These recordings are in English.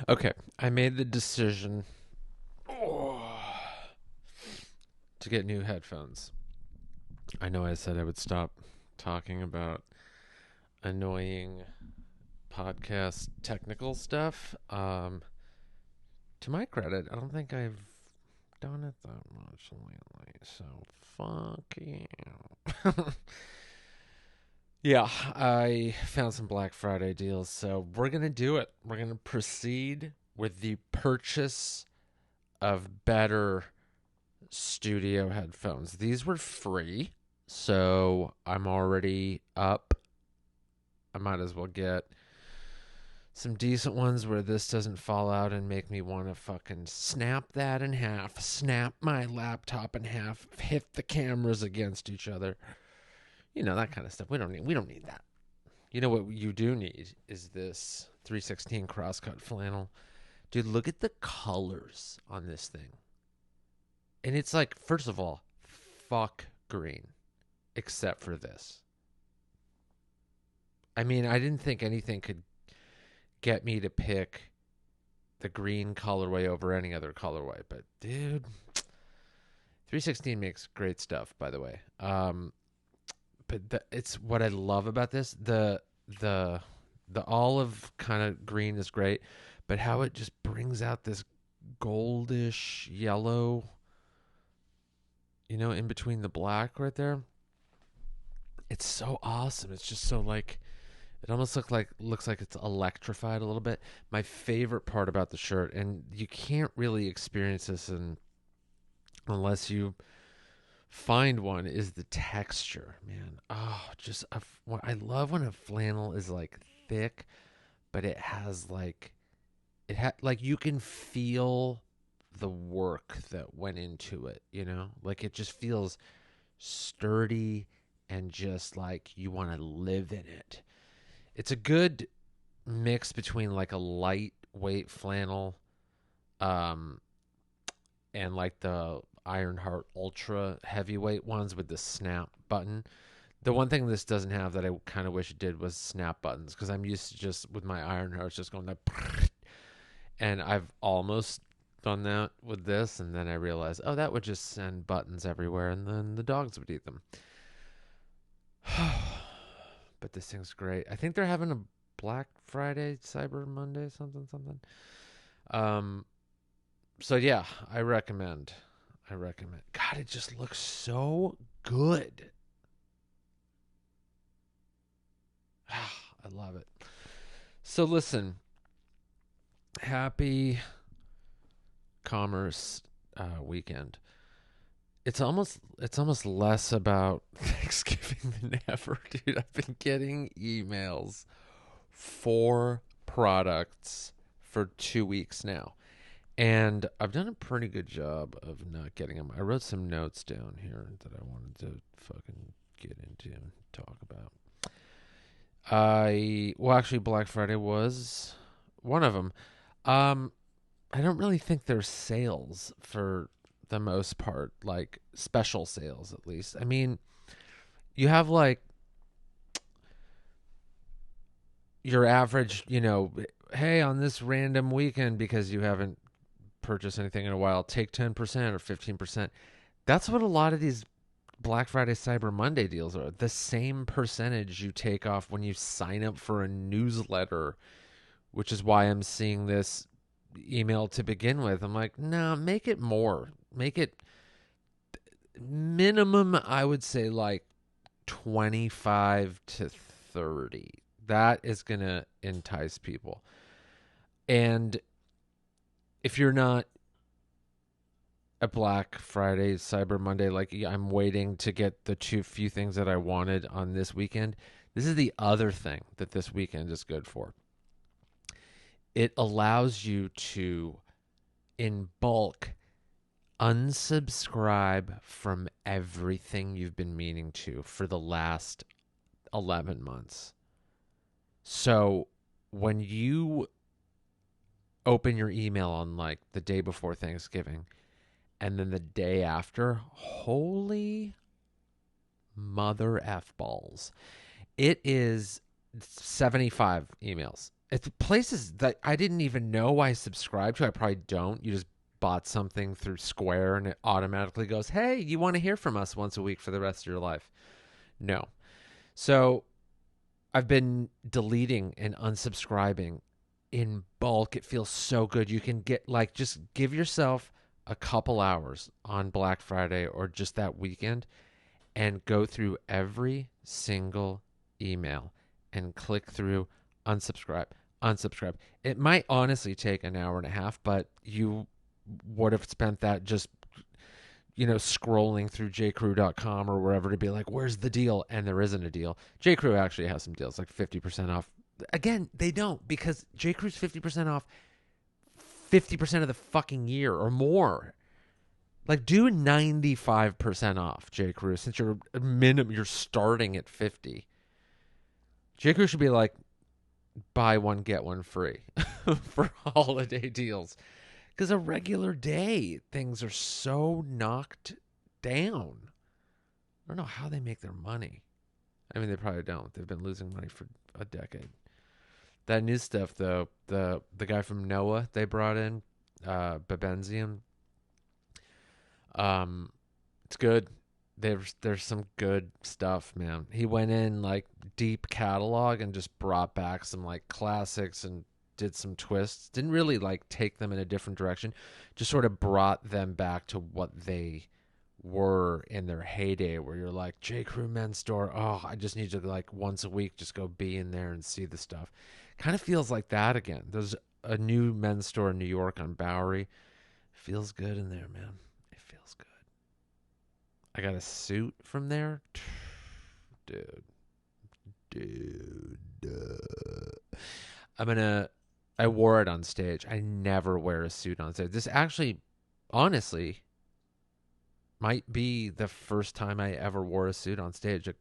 Okay, I made the decision to get new headphones. I know I said I would stop talking about annoying podcast technical stuff. To my credit, I don't think I've done it that much lately, so fuck you. Yeah, I found some Black Friday deals, so we're going to do it. We're going to proceed with the purchase of better studio headphones. These were free, so I'm already up. I might as well get some decent ones where this doesn't fall out and make me want to fucking snap that in half, snap my laptop in half, hit the cameras against each other. You know, that kind of stuff. We don't need that. You know what you do need is this 316 crosscut flannel. Dude, look at the colors on this thing. And it's like, first of all, fuck green, except for this. I mean, I didn't think anything could get me to pick the green colorway over any other colorway. But, dude, 316 makes great stuff, by the way. But it's what I love about this. The olive kind of green is great, but how it just brings out this goldish yellow, you know, in between the black right there. It's so awesome. It's just so like, it almost looks like it's electrified a little bit. My favorite part about the shirt, and you can't really experience this unless you find one, is the texture, man. Oh, I love when a flannel is like thick, but it has like you can feel the work that went into it, you know? Like it just feels sturdy and just like you want to live in it. It's a good mix between like a lightweight flannel and like the Ironheart Ultra heavyweight ones with the snap button. The one thing this doesn't have that I kind of wish it did was snap buttons, because I'm used to just with my Ironhearts just going like, and I've almost done that with this, and then I realized, oh, that would just send buttons everywhere, and then the dogs would eat them. But this thing's great. I think they're having a Black Friday, Cyber Monday, something. So yeah, I recommend. God, it just looks so good. I love it. So listen, happy commerce weekend. It's almost less about Thanksgiving than ever, dude. I've been getting emails for products for 2 weeks now. And I've done a pretty good job of not getting them. I wrote some notes down here that I wanted to fucking get into and talk about. Actually, Black Friday was one of them. I don't really think there's sales for the most part, like special sales at least. I mean, you have like your average, you know, hey, on this random weekend, because you haven't purchase anything in a while, take 10% or 15%. That's what a lot of these Black Friday, Cyber Monday deals are. The same percentage you take off when you sign up for a newsletter, which is why I'm seeing this email to begin with. I'm like, no, make it more. Make it minimum, I would say like 25 to 30. That is going to entice people. And if you're not a Black Friday, Cyber Monday, like I'm waiting to get the few things that I wanted on this weekend, this is the other thing that this weekend is good for. It allows you to, in bulk, unsubscribe from everything you've been meaning to for the last 11 months. So when you open your email on like the day before Thanksgiving and then the day after, holy mother F balls. It is 75 emails. It's places that I didn't even know I subscribed to. I probably don't. You just bought something through Square and it automatically goes, hey, you want to hear from us once a week for the rest of your life? No. So I've been deleting and unsubscribing in bulk. It feels so good. You can get like, just give yourself a couple hours on Black Friday or just that weekend and go through every single email and click through unsubscribe, unsubscribe. It might honestly take an hour and a half, but you would have spent that just, scrolling through jcrew.com or wherever to be like, where's the deal? And there isn't a deal. Jcrew actually has some deals, like 50% off. Again, they don't, because Jcrew's 50% off 50% of the fucking year or more. Like, do 95% off, J. Crew, since you're starting at 50. J. Crew should be like, buy one, get one free for holiday deals. Because a regular day, things are so knocked down. I don't know how they make their money. I mean, they probably don't. They've been losing money for a decade. That new stuff, though, the guy from Noah they brought in, Babenzium, it's good. There's some good stuff, man. He went in like deep catalog and just brought back some like classics and did some twists. Didn't really like take them in a different direction. Just sort of brought them back to what they were in their heyday, where you're like, J. Crew Men's Store. Oh, I just need to like once a week just go be in there and see the stuff. Kind of feels like that again. There's a new men's store in New York on Bowery. Feels good in there, man. It feels good. I got a suit from there. Dude. I wore it on stage. I never wear a suit on stage. This actually, honestly, might be the first time I ever wore a suit on stage a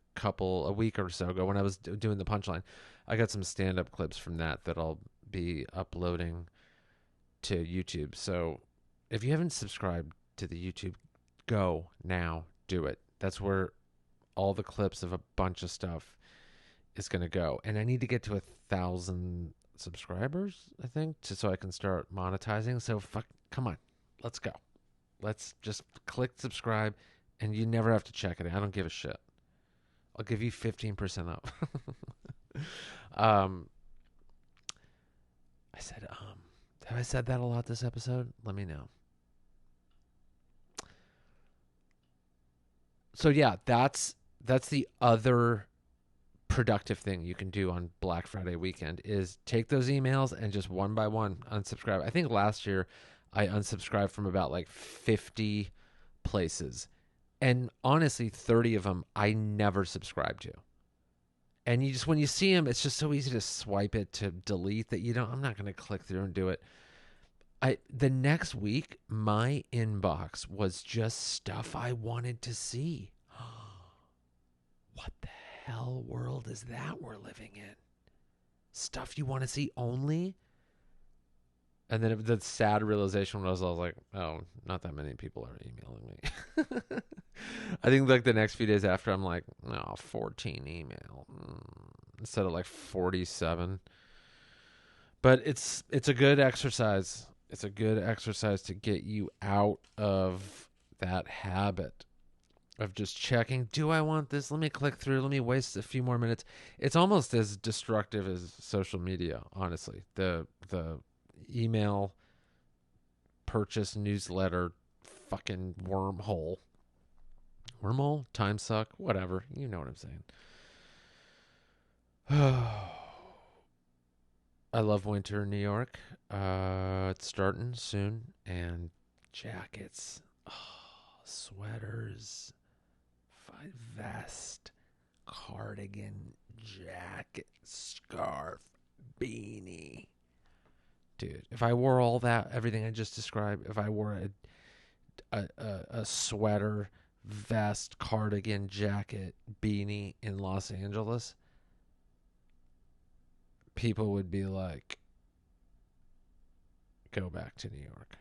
week or so ago when I was doing the punchline. I got some stand-up clips from that I'll be uploading to YouTube. So if you haven't subscribed to the YouTube, go now. Do it. That's where all the clips of a bunch of stuff is going to go. And I need to get to 1,000 subscribers, I think, so I can start monetizing. So come on, let's go. Let's just click subscribe, and you never have to check it. I don't give a shit. I'll give you 15% off. I said, have I said that a lot this episode? Let me know. So yeah, that's the other productive thing you can do on Black Friday weekend is take those emails and just one by one unsubscribe. I think last year I unsubscribed from about like 50 places. And honestly, 30 of them I never subscribed to. And you just, when you see them, it's just so easy to swipe it to delete that I'm not going to click through and do it. The next week, my inbox was just stuff I wanted to see. What the hell world is that we're living in? Stuff you want to see only? And then the sad realization was I was like, oh, not that many people are emailing me. I think like the next few days after, I'm like, no, 14 email instead of like 47. But it's a good exercise. It's a good exercise to get you out of that habit of just checking, do I want this? Let me click through. Let me waste a few more minutes. It's almost as destructive as social media, honestly. The email purchase newsletter fucking wormhole. Wormhole? Time suck? Whatever. You know what I'm saying. I love winter in New York. It's starting soon. And jackets. Sweaters. Vest. Cardigan. Jacket. Scarf. Beanie. Dude, if I wore all that, everything I just described, if I wore a sweater, vest, cardigan, jacket, beanie in Los Angeles, people would be like, go back to New York.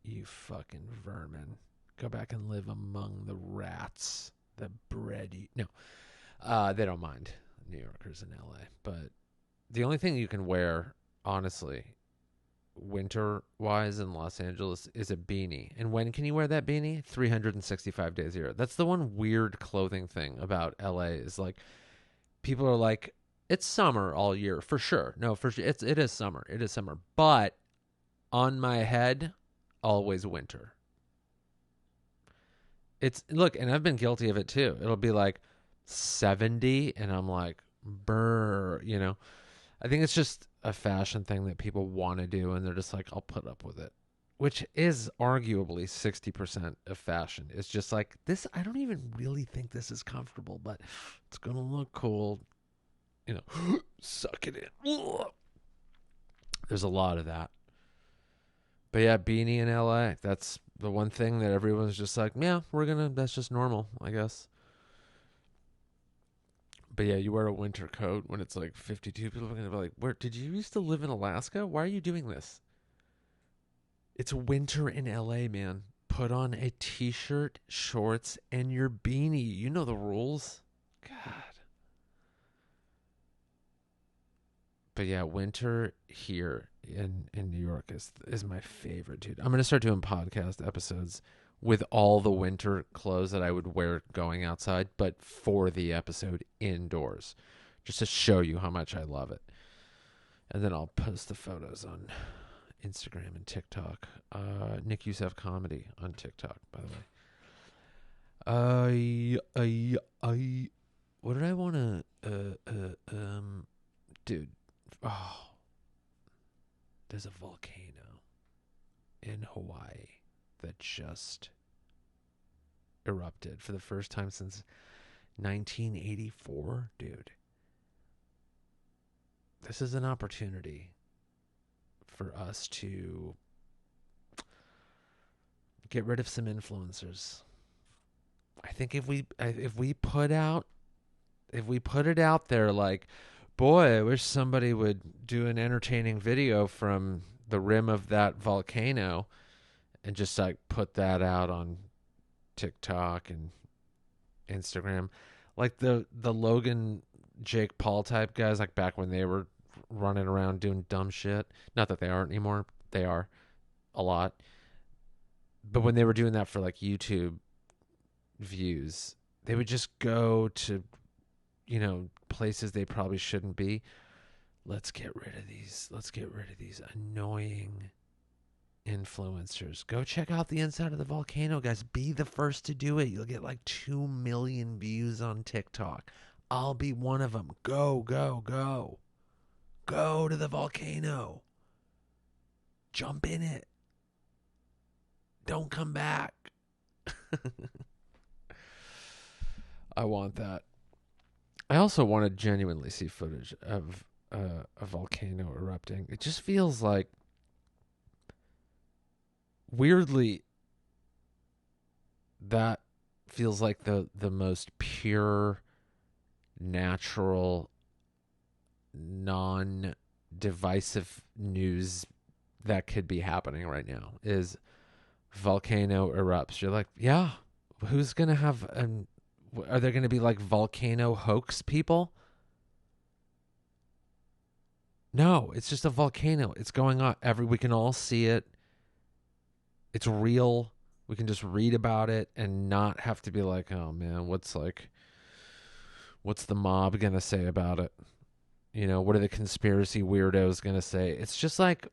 You fucking vermin. Go back and live among the rats. The bread. No, they don't mind. New Yorkers in LA. But the only thing you can wear, honestly, winter wise in Los Angeles is a beanie. And when can you wear that beanie? 365 days a year. That's the one weird clothing thing about LA is like people are like, it's summer all year for sure. No, for sure. It is summer. It is summer. But on my head, always winter. It's look, and I've been guilty of it too. It'll be like 70 and I'm like, brr, you know. I think it's just a fashion thing that people want to do and they're just like, I'll put up with it. Which is arguably 60% of fashion. It's just like this, I don't even really think this is comfortable, but it's gonna look cool. You know, suck it in. There's a lot of that. But yeah, beanie in LA. That's the one thing that everyone's just like, yeah, that's just normal, I guess. But yeah, you wear a winter coat when it's like 52. People are going to be like, where did you used to live in Alaska? Why are you doing this? It's winter in LA, man. Put on a t-shirt, shorts, and your beanie. You know the rules. God. But yeah, winter here in New York is my favorite, dude. I'm going to start doing podcast episodes with all the winter clothes that I would wear going outside, but for the episode indoors, just to show you how much I love it. And then I'll post the photos on Instagram and TikTok. Nick Youssef Comedy on TikTok, by the way. What did I want to, dude? Oh, there's a volcano in Hawaii that just erupted for the first time since 1984, dude. This is an opportunity for us to get rid of some influencers. I think if we put it out there like, boy, I wish somebody would do an entertaining video from the rim of that volcano and just like put that out on TikTok and Instagram. Like the Logan Jake Paul type guys, like back when they were running around doing dumb shit. Not that they aren't anymore. They are a lot. But when they were doing that for like YouTube views, they would just go to, you know, places they probably shouldn't be. Let's get rid of these annoying influencers. Go check out the inside of the volcano, guys. Be the first to do it. You'll get like 2 million views on TikTok. I'll be one of them. Go to the volcano. Jump in it. Don't come back. I want that. I also want to genuinely see footage of a volcano erupting. It just feels like, weirdly, that feels like the most pure, natural, non-divisive news that could be happening right now is volcano erupts. You're like, yeah, who's going to have are there going to be like volcano hoax people? No, it's just a volcano. It's going on we can all see it. It's real. We can just read about it and not have to be like, oh man, what's the mob going to say about it? You know, what are the conspiracy weirdos going to say? It's just like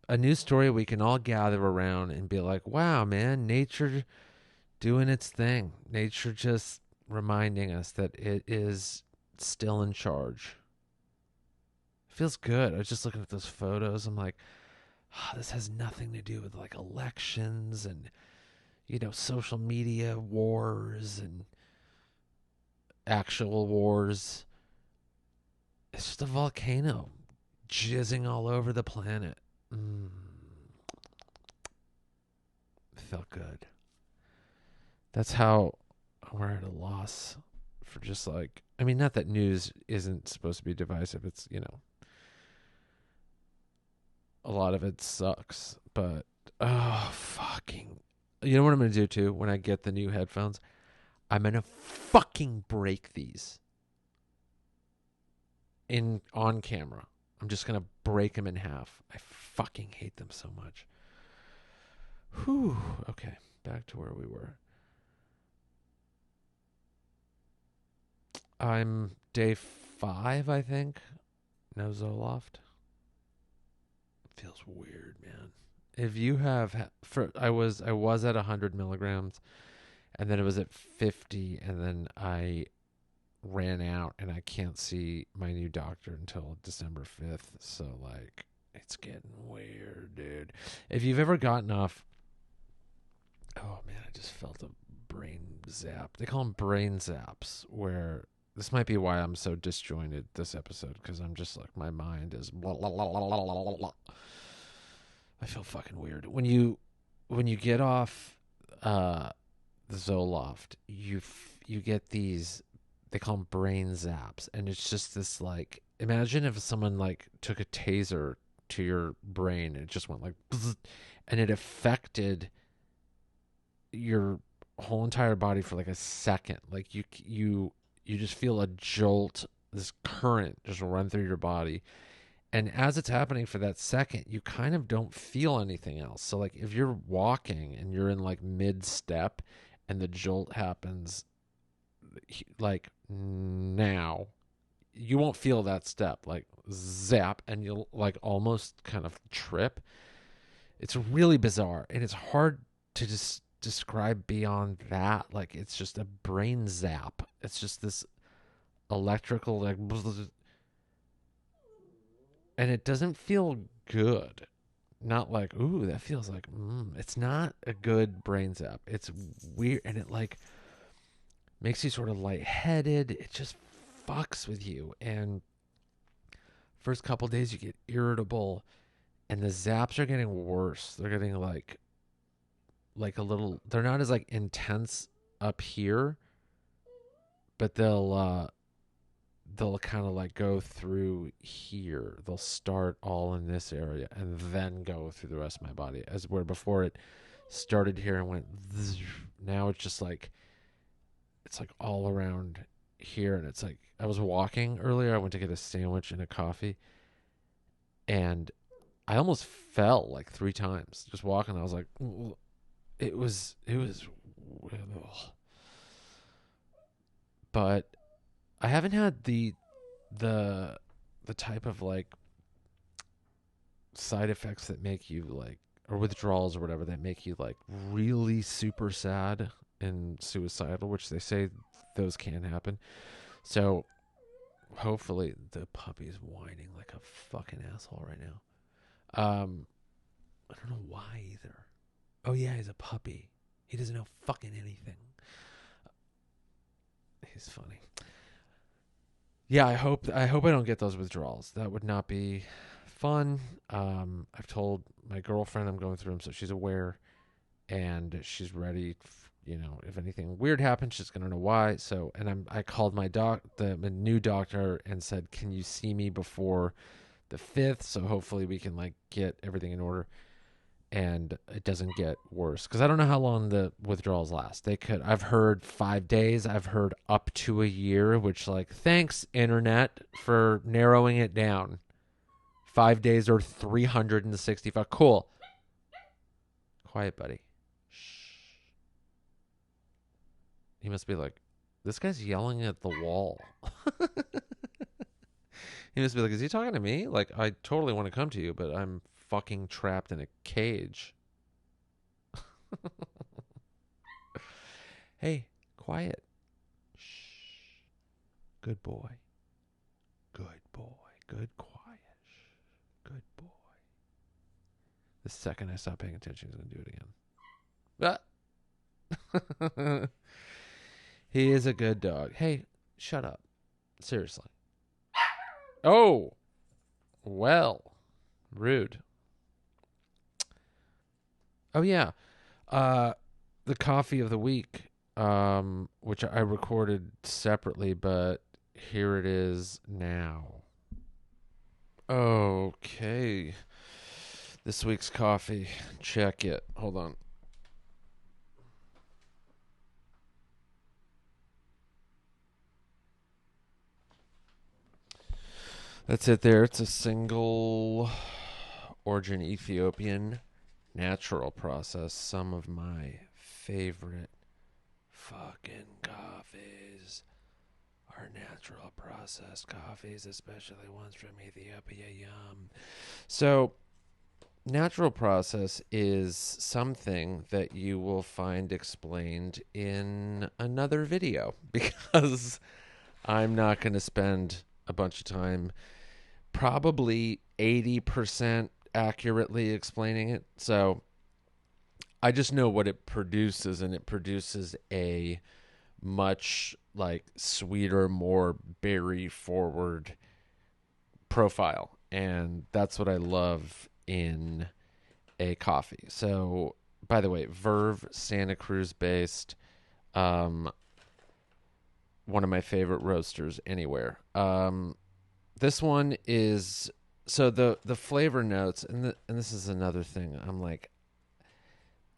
a news story we can all gather around and be like, wow, man, nature doing its thing. Nature just reminding us that it is still in charge. It feels good. I was just looking at those photos. I'm like, this has nothing to do with like elections and, you know, social media wars and actual wars. It's just a volcano jizzing all over the planet. It felt good. That's how we're at a loss for just like, I mean, not that news isn't supposed to be divisive. It's, you know, a lot of it sucks, but you know what I'm going to do too when I get the new headphones? I'm going to fucking break these. in on camera. I'm just gonna break them in half. I fucking hate them so much. Whew. Okay, back to where we were. I'm day 5, I think. No Zoloft. Feels weird, man. If you have, I was at 100 milligrams, and then it was at 50, and then I ran out, and I can't see my new doctor until December 5th. So like, it's getting weird, dude. If you've ever gotten off, oh man, I just felt a brain zap. They call them brain zaps, where this might be why I'm so disjointed this episode, because I'm just like, my mind is blah, blah, blah, blah, blah, blah, blah. I feel fucking weird. When you get off the Zoloft, you get these, they call them brain zaps, and it's just this like, imagine if someone like took a taser to your brain and it just went like bzz, and it affected your whole entire body for like a second. Like you just feel a jolt, this current just run through your body. And as it's happening for that second, you kind of don't feel anything else. So like if you're walking and you're in like mid step and the jolt happens like now, you won't feel that step, like zap, and you'll like almost kind of trip. It's really bizarre, and it's hard to just describe beyond that. Like, it's just a brain zap. It's just this electrical like, and it doesn't feel good. Not like, ooh, that feels like, it's not a good brain zap. It's weird, and it like makes you sort of lightheaded. It just fucks with you. And first couple days you get irritable, and the zaps are getting worse. They're getting like a little, they're not as like intense up here, but they'll kind of like go through here. They'll start all in this area and then go through the rest of my body, as where before it started here and went zzz, now it's just like, it's like all around here. And it's like, I was walking earlier, I went to get a sandwich and a coffee, and I almost fell like 3 times just walking. I was like, it was but I haven't had the type of like side effects that make you like, or withdrawals or whatever, that make you like really super sad and suicidal, which they say those can happen. So hopefully, the puppy's whining like a fucking asshole right now. I don't know why either. Oh yeah, he's a puppy. He doesn't know fucking anything. He's funny. Yeah, I hope I don't get those withdrawals. That would not be fun. I've told my girlfriend I'm going through them, so she's aware, and she's ready. You know, if anything weird happens, she's gonna know why. So, and I called my the new doctor and said, "Can you see me before the 5th? So hopefully we can like get everything in order, and it doesn't get worse." Because I don't know how long the withdrawals last. They could. I've heard 5 days. I've heard up to a year. Which, like, thanks internet for narrowing it down. 5 days or 365. Cool. Quiet, buddy. Shh. He must be like, this guy's yelling at the wall. He must be like, is he talking to me? Like, I totally want to come to you, but I'm fucking trapped in a cage. Hey, quiet. Shh. Good boy. Good boy. Good quiet. Shh. Good boy. The second I stop paying attention, he's going to do it again. Ah! He is a good dog. Hey, shut up. Seriously. Oh! Well. Rude. Oh, yeah. The coffee of the week, which I recorded separately, but here it is now. Okay. This week's coffee. Check it. Hold on. That's it there. It's a single origin Ethiopian natural process. Some of my favorite fucking coffees are natural processed coffees, especially ones from Ethiopia. Yum. So, natural process is something that you will find explained in another video because I'm not going to spend a bunch of time, probably 80% accurately explaining it. So I just know what it produces, and it produces a much like sweeter, more berry forward profile. And that's what I love in a coffee. So, by the way, Verve, Santa Cruz based, um, one of my favorite roasters anywhere. This one is, so the flavor notes, and this is another thing. I'm like,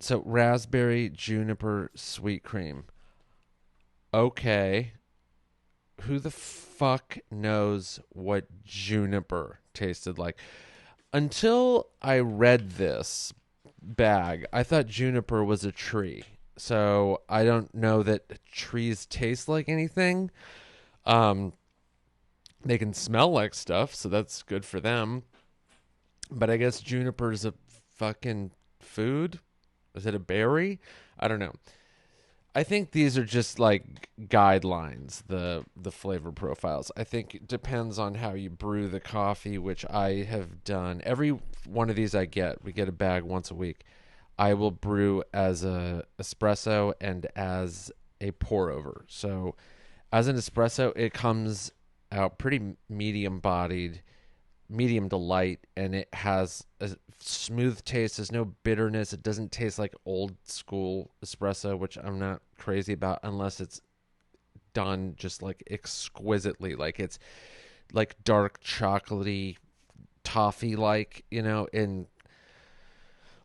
so raspberry, juniper, sweet cream. Okay, who the fuck knows what juniper tasted like? Until I read this bag, I thought juniper was a tree. So I don't know that trees taste like anything. Um, they can smell like stuff, so that's good for them. But I guess juniper is a fucking food. Is it a berry? I don't know. I think these are just like guidelines, the flavor profiles. I think it depends on how you brew the coffee, which I have done. Every one of these we get a bag once a week. I will brew as a espresso and as a pour over. So as an espresso, it comes out pretty medium bodied, medium to light, and it has a smooth taste. There's no bitterness. It doesn't taste like old school espresso, which I'm not crazy about unless it's done just like exquisitely. Like it's like dark chocolatey toffee like, and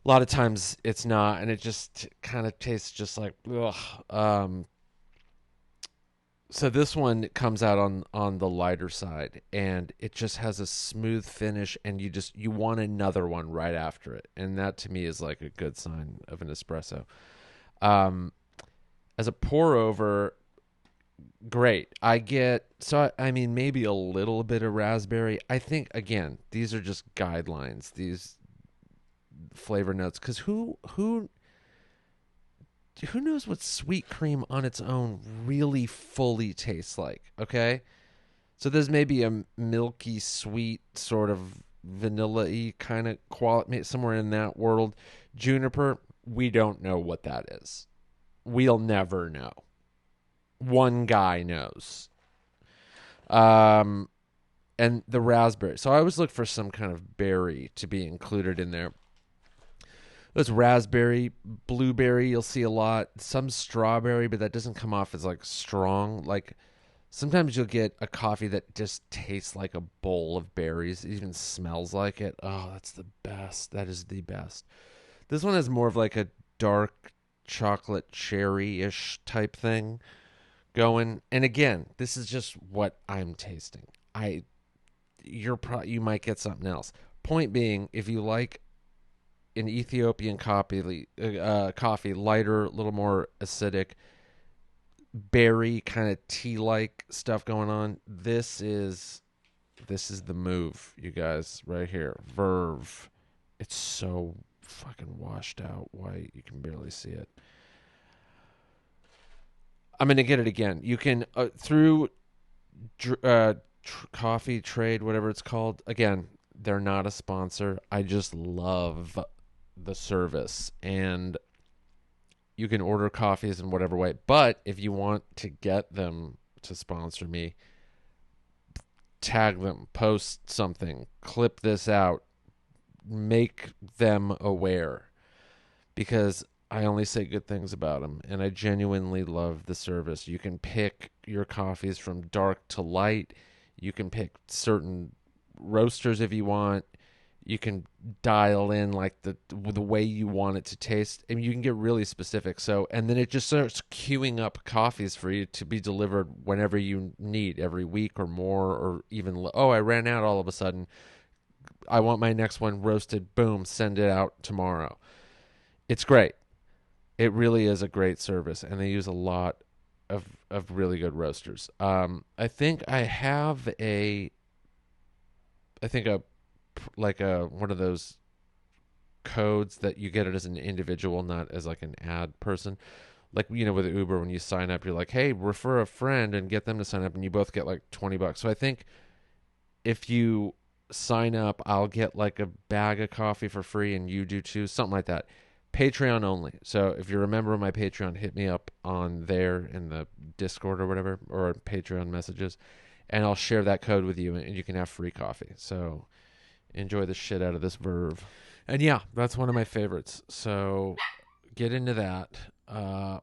a lot of times it's not, and it just kind of tastes just like ugh. So this one comes out on the lighter side, and it just has a smooth finish, and you want another one right after it, and that to me is like a good sign of an espresso. Um, as a pour over, great. I mean maybe a little bit of raspberry. I think again these are just guidelines. These flavor notes, because who knows what sweet cream on its own really fully tastes like, okay? So there's maybe a milky, sweet, sort of vanilla-y kind of quality somewhere in that world. Juniper, we don't know what that is. We'll never know. One guy knows. Um, and the raspberry. So I always look for some kind of berry to be included in there. There's raspberry, blueberry, you'll see a lot. Some strawberry, but that doesn't come off as like strong. Like sometimes you'll get a coffee that just tastes like a bowl of berries. It even smells like it. Oh, that's the best. That is the best. This one has more of like a dark chocolate cherry-ish type thing going. And again, this is just what I'm tasting. You might get something else. Point being, if you like an Ethiopian coffee, lighter, a little more acidic, berry kind of tea-like stuff going on. This is the move, you guys, right here. Verve. It's so fucking washed out white, you can barely see it. I'm gonna get it again. You can through coffee trade, whatever it's called. Again, they're not a sponsor. I just love the service, and you can order coffees in whatever way. But if you want to get them to sponsor me, tag them, post something, clip this out, make them aware, because I only say good things about them, and I genuinely love the service. You can pick your coffees from dark to light. You can pick certain roasters if you want. You can dial in like the way you want it to taste, and you can get really specific. So, and then it just starts queuing up coffees for you to be delivered whenever you need, every week or more, or even oh, I ran out all of a sudden. I want my next one roasted. Boom, send it out tomorrow. It's great. It really is a great service, and they use a lot of really good roasters. I think I have I think a like a one of those codes that you get it as an individual, not as like an ad person. Like, you know, with Uber, when you sign up, you're like, hey, refer a friend and get them to sign up, and you both get like $20. So I think if you sign up, I'll get like a bag of coffee for free, and you do too, something like that. Patreon only. So if you're a member of my Patreon, hit me up on there in the Discord or whatever, or Patreon messages, and I'll share that code with you, and you can have free coffee. So enjoy the shit out of this verve. And yeah, that's one of my favorites. So get into that.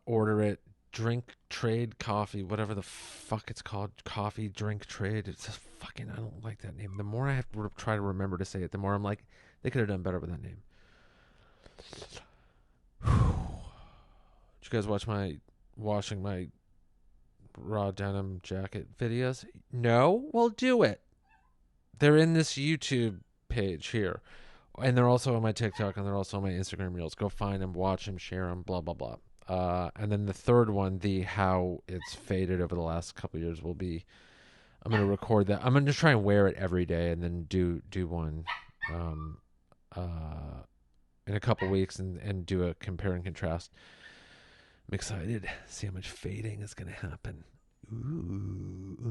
Order it. Drink Trade Coffee, whatever the fuck it's called. Coffee Drink Trade. It's just fucking, I don't like that name. The more I have to try to remember to say it, the more I'm like, they could have done better with that name. Did you guys watch my washing my raw denim jacket videos? No? Well, do it. They're in this YouTube page here. And they're also on my TikTok, and they're also on my Instagram Reels. Go find them, watch them, share them, blah, blah, blah. And then the third one, the how it's faded over the last couple of years, will be, I'm going to record that. I'm going to try and wear it every day, and then do one in a couple weeks, and do a compare and contrast. I'm excited to see how much fading is going to happen. Ooh.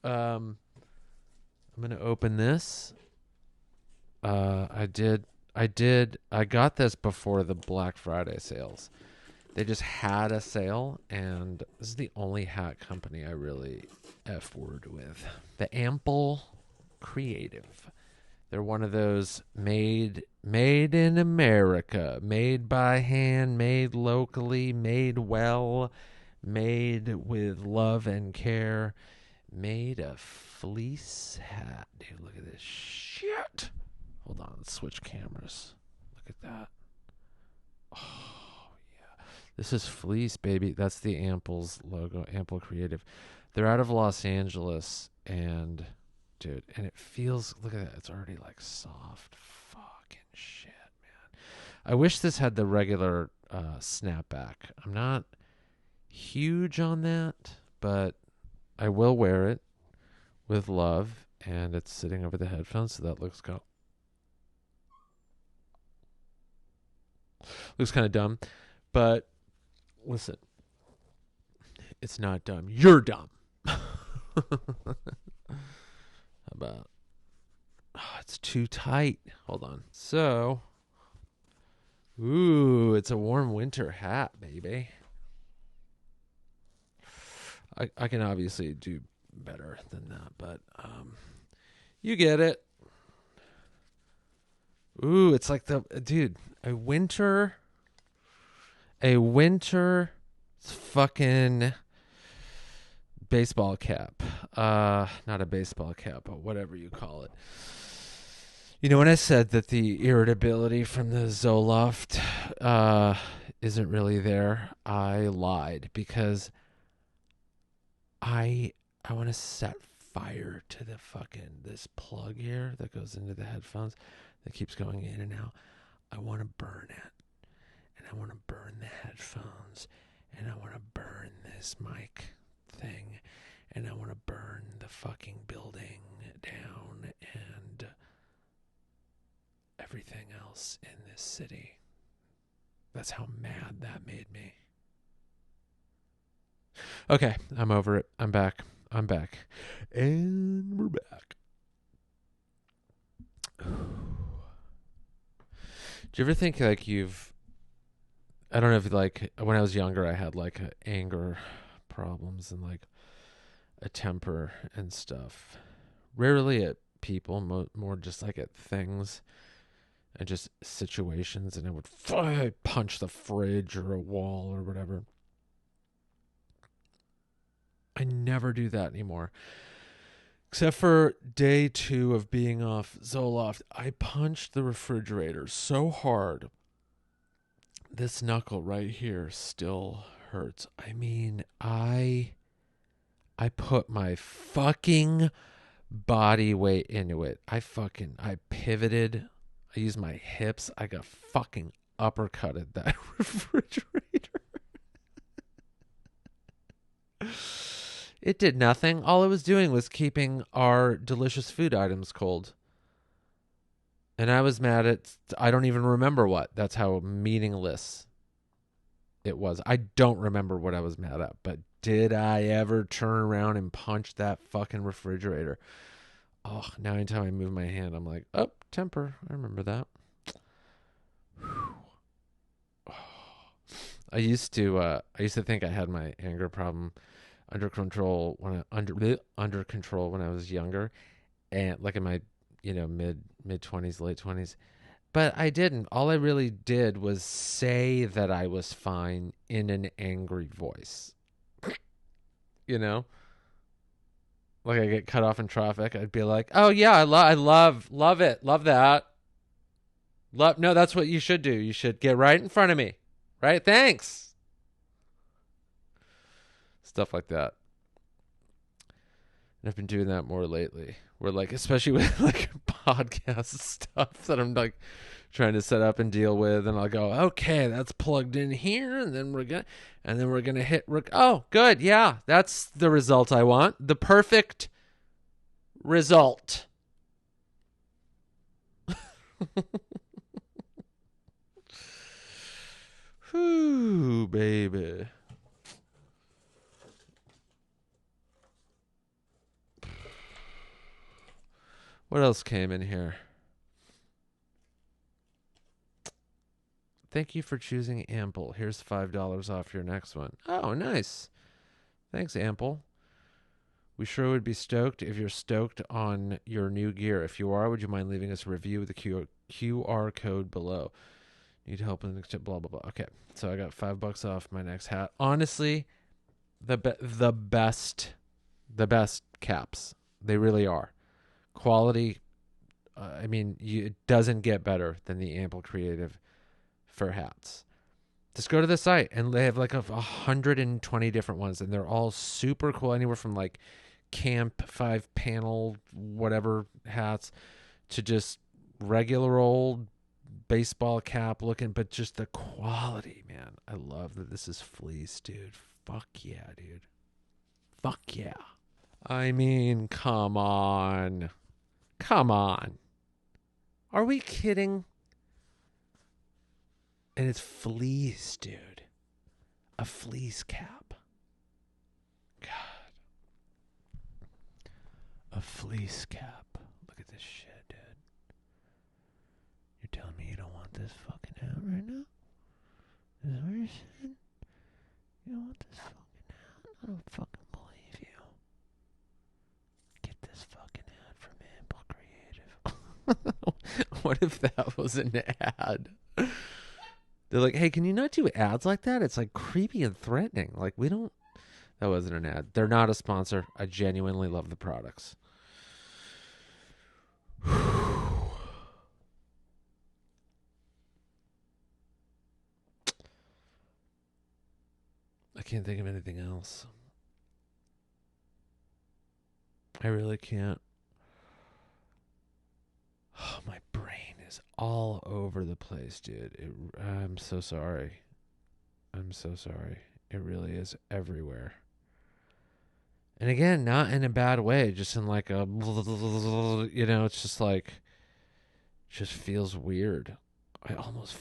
I'm going to open this. I got this before the Black Friday sales. They just had a sale, and this is the only hat company I really F-word with. The Ample Creative. They're one of those made in America, made by hand, made locally, made well, made with love and care, made a fleece hat. Dude, look at this shit. Hold on, let's switch cameras. Look at that. Oh, yeah. This is fleece, baby. That's the Ample's logo, Ample Creative. They're out of Los Angeles, and, dude, and it feels, look at that. It's already, like, soft fucking shit, man. I wish this had the regular snapback. I'm not huge on that, but I will wear it with love, and it's sitting over the headphones, so that looks cool. Looks kind of dumb, but listen, it's not dumb. You're dumb. How about, it's too tight. Hold on. So, ooh, it's a warm winter hat, baby. I can obviously do better than that, but you get it. Ooh, it's like dude, a winter fucking baseball cap. Not a baseball cap, but whatever you call it. You know, when I said that the irritability from the Zoloft isn't really there, I lied, because I want to set fire to the fucking, this plug here that goes into the headphones that keeps going in and out. I want to burn it, and I want to burn the headphones, and I want to burn this mic thing, and I want to burn the fucking building down and everything else in this city. That's how mad that made me. Okay, I'm over it. I'm back. And we're back. Do you ever think like I don't know if like when I was younger I had like anger problems and like a temper and stuff. Rarely at people, more just like at things and just situations, and I would punch the fridge or a wall or whatever. I never do that anymore. Except for day 2 of being off Zoloft, I punched the refrigerator so hard. This knuckle right here still hurts. I mean, I put my fucking body weight into it. I pivoted. I used my hips. I got fucking uppercutted that refrigerator. It did nothing. All it was doing was keeping our delicious food items cold. And I was mad at, I don't even remember what. That's how meaningless it was. I don't remember what I was mad at, but did I ever turn around and punch that fucking refrigerator? Oh, now anytime I move my hand, I'm like, oh, temper. I remember that. I used to think I had my anger problem under control when under control when I was younger, and like in my mid 20s, late 20s. But I didn't. All I really did was say that I was fine in an angry voice. Like I get cut off in traffic, I'd be like, "Oh yeah, I love it, love that. No, that's what you should do. You should get right in front of me, right? Thanks." Stuff like that. And I've been doing that more lately. Where like, especially with like podcast stuff that I'm like trying to set up and deal with, and I'll go, okay, that's plugged in here, and then we're gonna hit. Oh, good, yeah, that's the result I want. The perfect result. Whew, baby. What else came in here? Thank you for choosing Ample. Here's $5 off your next one. Oh, nice. Thanks, Ample. We sure would be stoked if you're stoked on your new gear. If you are, would you mind leaving us a review with the QR code below? Need help in the blah, blah, blah. Okay, so I got $5 off my next hat. Honestly, the best caps. They really are. Quality, it doesn't get better than the Ample Creative for hats. Just go to the site, and they have like 120 different ones, and they're all super cool. Anywhere from like camp 5-panel whatever hats to just regular old baseball cap looking, but just the quality, man. I love that this is fleece, dude. Fuck yeah, dude. Fuck yeah. I mean, come on. Are we kidding? And it's fleece, dude. A fleece cap. God. A fleece cap. Look at this shit, dude. You're telling me you don't want this fucking hat right now? Is that what you're saying? You don't want this fucking hat? I don't fucking believe you. Get this fucking hat from Ample Creative. What if that was an ad? They're like, hey, can you not do ads like that? It's like creepy and threatening. Like, we don't. That wasn't an ad. They're not a sponsor. I genuinely love the products. I can't think of anything else. I really can't. Oh, my brain is all over the place, dude. I'm so sorry. It really is everywhere. And again, not in a bad way, just in like a, it's just like, just feels weird. I almost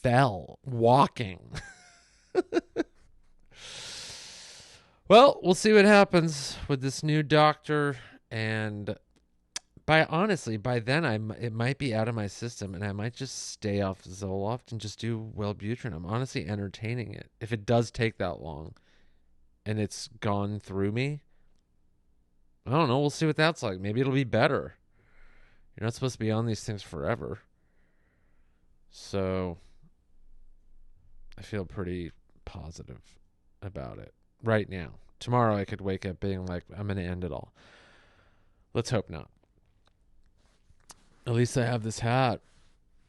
fell walking. Well, we'll see what happens with this new doctor, and by then it might be out of my system, and I might just stay off Zoloft and just do Wellbutrin. I'm honestly entertaining it. If it does take that long and it's gone through me, I don't know. We'll see what that's like. Maybe it'll be better. You're not supposed to be on these things forever. So I feel pretty positive about it right now. Tomorrow I could wake up being like, I'm going to end it all. Let's hope not. At least I have this hat.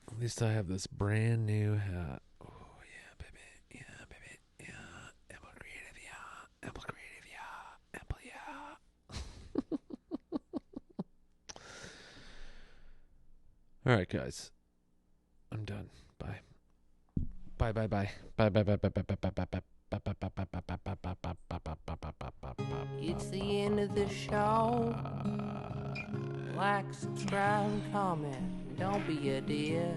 At least I have this brand new hat. Oh, yeah, baby. Yeah, baby. Yeah. Apple Creative, yeah. Apple Creative, yeah. Apple, yeah. All right, guys. I'm done. Bye. Bye, bye, bye. Bye, bye, bye, bye, bye, bye, bye, bye, bye. It's the end of the show. Like, subscribe, and comment. Don't be a dear.